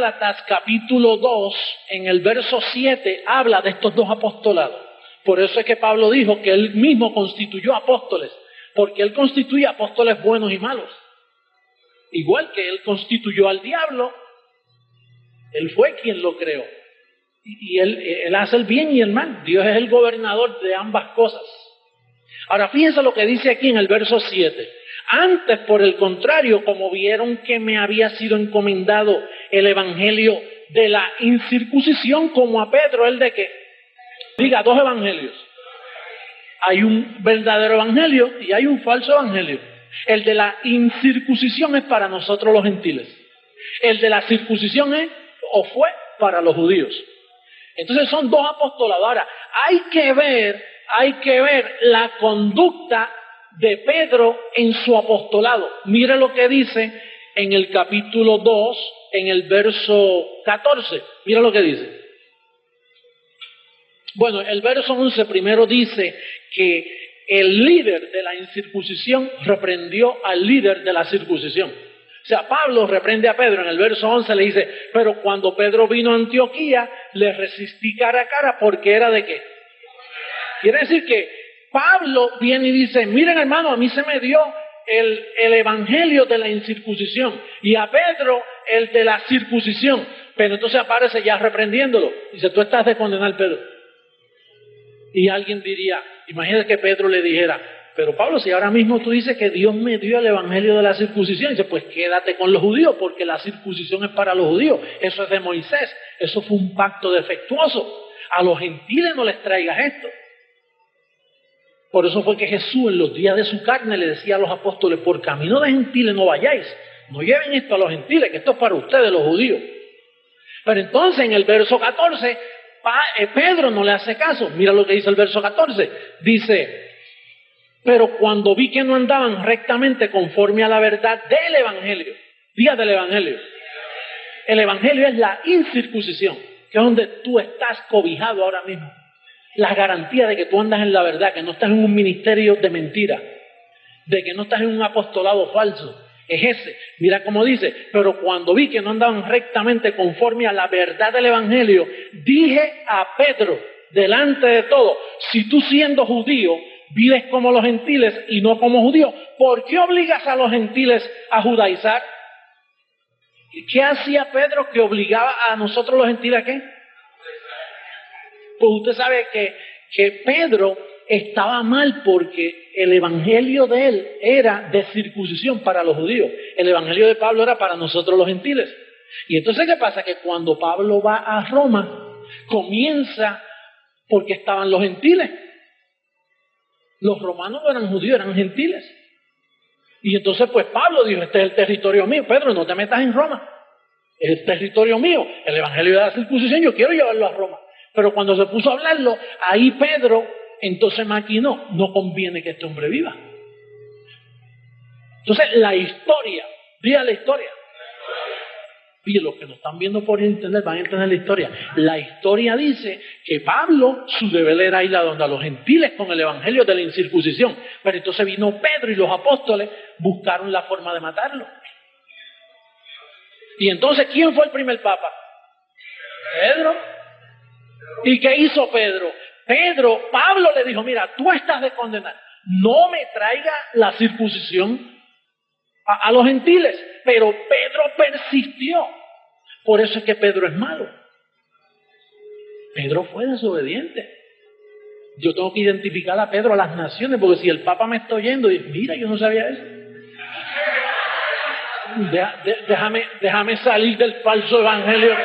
Gálatas capítulo 2, en el verso 7, habla de estos dos apostolados. Por eso es que Pablo dijo que él mismo constituyó apóstoles, porque él constituye apóstoles buenos y malos. Igual que él constituyó al diablo, él fue quien lo creó. Y él hace el bien y el mal. Dios es el gobernador de ambas cosas. Ahora fíjense lo que dice aquí en el verso 7. Antes, por el contrario, como vieron que me había sido encomendado el evangelio de la incircuncisión, como a Pedro, ¿el de qué? Diga, dos evangelios. Hay un verdadero evangelio y hay un falso evangelio. El de la incircuncisión es para nosotros los gentiles. El de la circuncisión es, o fue, para los judíos. Entonces son dos apostolados. Ahora, hay que ver la conducta de Pedro en su apostolado. Mire lo que dice en el capítulo 2, en el verso 14. Mira lo que dice. Bueno, el verso 11 primero dice que el líder de la incircuncisión reprendió al líder de la circuncisión. O sea, Pablo reprende a Pedro en el verso 11, le dice, pero cuando Pedro vino a Antioquía, le resistí cara a cara porque era de qué. Quiere decir que Pablo viene y dice, miren hermano, a mí se me dio el evangelio de la incircuncisión y a Pedro el de la circuncisión. Pero entonces aparece ya reprendiéndolo. Dice, tú estás de condenar, Pedro. Y alguien diría, imagínate que Pedro le dijera, pero Pablo, si ahora mismo tú dices que Dios me dio el evangelio de la circuncisión, dice, pues quédate con los judíos, porque la circuncisión es para los judíos, eso es de Moisés, eso fue un pacto defectuoso, a los gentiles no les traigas esto. Por eso fue que Jesús en los días de su carne le decía a los apóstoles, por camino de gentiles no vayáis, no lleven esto a los gentiles, que esto es para ustedes los judíos. Pero entonces en el verso 14, Pedro no le hace caso. Mira lo que dice el verso 14, dice, pero cuando vi que no andaban rectamente conforme a la verdad del evangelio, diga del evangelio. El evangelio es la incircuncisión, que es donde tú estás cobijado ahora mismo. La garantía de que tú andas en la verdad, que no estás en un ministerio de mentira, de que no estás en un apostolado falso. Es ese. Mira cómo dice, pero cuando vi que no andaban rectamente conforme a la verdad del evangelio, dije a Pedro, delante de todo, si tú siendo judío, vives como los gentiles y no como judíos, ¿por qué obligas a los gentiles a judaizar? ¿Qué hacía Pedro que obligaba a nosotros los gentiles a qué? Pues usted sabe que Pedro estaba mal porque el evangelio de él era de circuncisión para los judíos. El evangelio de Pablo era para nosotros los gentiles. Y entonces, ¿qué pasa? Que cuando Pablo va a Roma, comienza porque estaban los gentiles. Los romanos no eran judíos, eran gentiles. Y entonces pues Pablo dijo, este es el territorio mío. Pedro, no te metas en Roma. Es el territorio mío. El evangelio de la circuncisión yo quiero llevarlo a Roma. Pero cuando se puso a hablarlo, ahí Pedro entonces maquinó, no conviene que este hombre viva. Entonces la historia, diga la historia. Y los que nos están viendo por internet van a entender la historia. La historia dice que Pablo, su deber era ir a donde a los gentiles con el evangelio de la incircuncisión. Pero entonces vino Pedro y los apóstoles buscaron la forma de matarlo. Y entonces, ¿quién fue el primer papa? Pedro. ¿Y qué hizo Pedro? Pablo le dijo, mira, tú estás de condenar. No me traiga la circuncisión a los gentiles. Pero Pedro persistió. Por eso es que Pedro es malo. Pedro fue desobediente. Yo tengo que identificar a Pedro a las naciones, porque si el Papa me está oyendo y mira, yo no sabía eso. Déjame salir del falso evangelio.